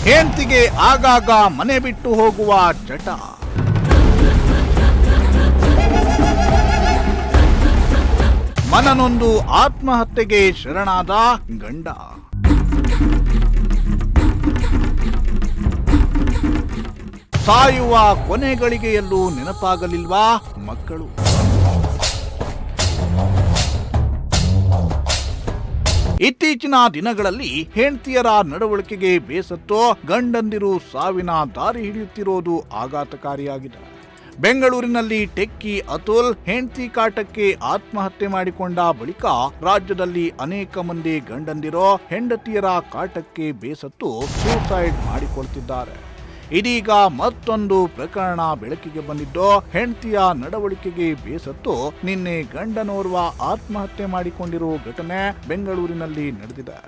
ಹೆಂಡತಿಗೆ ಆಗಾಗ ಮನೆ ಬಿಟ್ಟು ಹೋಗುವ ಚಟ. ಮನನೊಂದು ಆತ್ಮಹತ್ಯೆಗೆ ಶರಣಾದ ಗಂಡ. ಸಾಯುವ ಕೊನೆ ಗಳಿಗೆಯಲ್ಲೂ ನೆನಪಾಗಲಿಲ್ವಾ ಮಕ್ಕಳು? ಇತ್ತೀಚಿನ ದಿನಗಳಲ್ಲಿ ಹೆಂಡತಿಯರ ನಡವಳಿಕೆಗೆ ಬೇಸತ್ತು ಗಂಡಂದಿರು ಸಾವಿನ ದಾರಿ ಹಿಡಿಯುತ್ತಿರೋದು ಆಘಾತಕಾರಿಯಾಗಿದೆ. ಬೆಂಗಳೂರಿನಲ್ಲಿ ಟೆಕ್ಕಿ ಅತುಲ್ ಹೆಂಡತಿ ಕಾಟಕ್ಕೆ ಆತ್ಮಹತ್ಯೆ ಮಾಡಿಕೊಂಡ ಬಳಿಕ ರಾಜ್ಯದಲ್ಲಿ ಅನೇಕ ಮಂದಿ ಗಂಡಂದಿರೋ ಹೆಂಡತಿಯರ ಕಾಟಕ್ಕೆ ಬೇಸತ್ತು ಸೂಸೈಡ್ ಮಾಡಿಕೊಳ್ತಿದ್ದಾರೆ. ಇದೀಗ ಮತ್ತೊಂದು ಪ್ರಕರಣ ಬೆಳಕಿಗೆ ಬಂದಿದ್ದು, ಹೆಂಡತಿಯ ನಡವಳಿಕೆಗೆ ಬೇಸತ್ತು ನಿನ್ನೆ ಗಂಡನೋರ್ವ ಆತ್ಮಹತ್ಯೆ ಮಾಡಿಕೊಂಡಿರೋ ಘಟನೆ ಬೆಂಗಳೂರಿನಲ್ಲಿ ನಡೆದಿದೆ.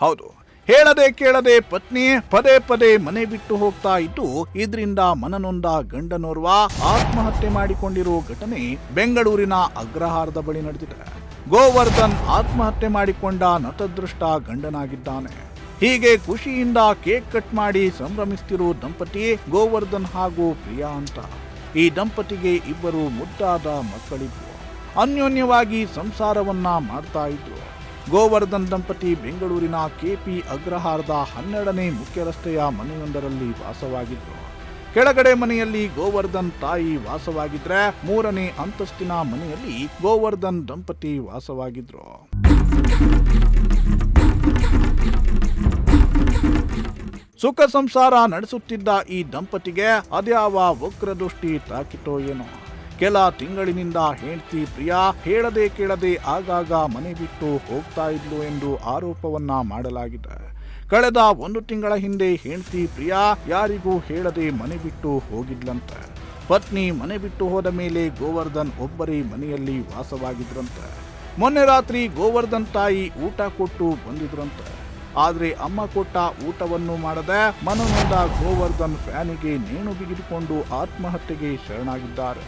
ಹೌದು, ಹೇಳದೆ ಕೇಳದೆ ಪತ್ನಿ ಪದೇ ಪದೇ ಮನೆ ಬಿಟ್ಟು ಹೋಗ್ತಾ ಇದ್ದು, ಇದರಿಂದ ಮನನೊಂದ ಗಂಡನೋರ್ವ ಆತ್ಮಹತ್ಯೆ ಮಾಡಿಕೊಂಡಿರೋ ಘಟನೆ ಬೆಂಗಳೂರಿನ ಅಗ್ರಹಾರದ ಬಳಿ ನಡೆದಿದೆ. ಗೋವರ್ಧನ್ ಆತ್ಮಹತ್ಯೆ ಮಾಡಿಕೊಂಡ ನತದೃಷ್ಟ ಗಂಡನಾಗಿದ್ದಾನೆ. ಹೀಗೆ ಖುಷಿಯಿಂದ ಕೇಕ್ ಕಟ್ ಮಾಡಿ ಸಂಭ್ರಮಿಸ್ತಿರೋ ದಂಪತಿ ಗೋವರ್ಧನ್ ಹಾಗೂ ಪ್ರಿಯಾ ಅಂತ. ಈ ದಂಪತಿಗೆ ಇಬ್ಬರು ಮುದ್ದಾದ ಮಕ್ಕಳಿದ್ರು. ಅನ್ಯೋನ್ಯವಾಗಿ ಸಂಸಾರವನ್ನ ಮಾಡ್ತಾ ಇದ್ರು. ಗೋವರ್ಧನ್ ದಂಪತಿ ಬೆಂಗಳೂರಿನ ಕೆಪಿ ಅಗ್ರಹಾರದ 12ನೇ ಮುಖ್ಯ ರಸ್ತೆಯ ಮನೆಯೊಂದರಲ್ಲಿ ವಾಸವಾಗಿದ್ರು. ಕೆಳಗಡೆ ಮನೆಯಲ್ಲಿ ಗೋವರ್ಧನ್ ತಾಯಿ ವಾಸವಾಗಿದ್ರೆ, 3ನೇ ಅಂತಸ್ತಿನ ಮನೆಯಲ್ಲಿ ಗೋವರ್ಧನ್ ದಂಪತಿ ವಾಸವಾಗಿದ್ರು. ಸುಖ ಸಂಸಾರ ನಡೆಸುತ್ತಿದ್ದ ಈ ದಂಪತಿಗೆ ಅದ್ಯಾವ ವಕ್ರದೃಷ್ಟಿ ತಾಕಿತೋ ಏನೋ. ಕೆಲ ತಿಂಗಳಿನಿಂದ ಹೆಂಡತಿ ಪ್ರಿಯಾ ಹೇಳದೆ ಕೇಳದೆ ಆಗಾಗ ಮನೆ ಬಿಟ್ಟು ಹೋಗ್ತಾ ಇದ್ಲು ಎಂದು ಆರೋಪವನ್ನ ಮಾಡಲಾಗಿದೆ. ಕಳೆದ 1 ತಿಂಗಳ ಹಿಂದೆ ಹೆಂಡತಿ ಪ್ರಿಯಾ ಯಾರಿಗೂ ಹೇಳದೆ ಮನೆ ಬಿಟ್ಟು ಹೋಗಿದ್ಲಂತೆ. ಪತ್ನಿ ಮನೆ ಬಿಟ್ಟು ಹೋದ ಮೇಲೆ ಗೋವರ್ಧನ್ ಒಬ್ಬರೇ ಮನೆಯಲ್ಲಿ ವಾಸವಾಗಿದ್ರಂತೆ. ಮೊನ್ನೆ ರಾತ್ರಿ ಗೋವರ್ಧನ್ ತಾಯಿ ಊಟ ಕೊಟ್ಟು ಬಂದಿದ್ರಂತೆ. ಆದ್ರೆ ಅಮ್ಮ ಕೊಟ್ಟ ಊಟವನ್ನು ಮಾಡದೆ ಮನನೊಂದ ಗೋವರ್ಧನ್ ಫ್ಯಾನಿಗೆ ನೇಣು ಬಿಗಿದುಕೊಂಡು ಆತ್ಮಹತ್ಯೆಗೆ ಶರಣಾಗಿದ್ದಾರೆ.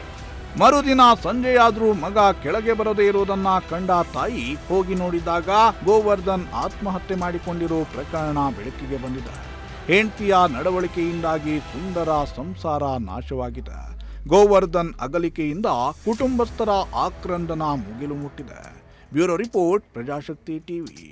ಮರುದಿನ ಸಂಜೆಯಾದ್ರೂ ಮಗ ಕೆಳಗೆ ಬರದೇ ಇರುವುದನ್ನ ಕಂಡ ತಾಯಿ ಹೋಗಿ ನೋಡಿದಾಗ ಗೋವರ್ಧನ್ ಆತ್ಮಹತ್ಯೆ ಮಾಡಿಕೊಂಡಿರೋ ಪ್ರಕರಣ ಬೆಳಕಿಗೆ ಬಂದಿದೆ. ಹೆಂಡತಿಯ ನಡವಳಿಕೆಯಿಂದಾಗಿ ಸುಂದರ ಸಂಸಾರ ನಾಶವಾಗಿದೆ. ಗೋವರ್ಧನ್ ಅಗಲಿಕೆಯಿಂದ ಕುಟುಂಬಸ್ಥರ ಆಕ್ರಂದನ ಮುಗಿಲು ಮುಟ್ಟಿದೆ. Bureau report, Prajashakti TV.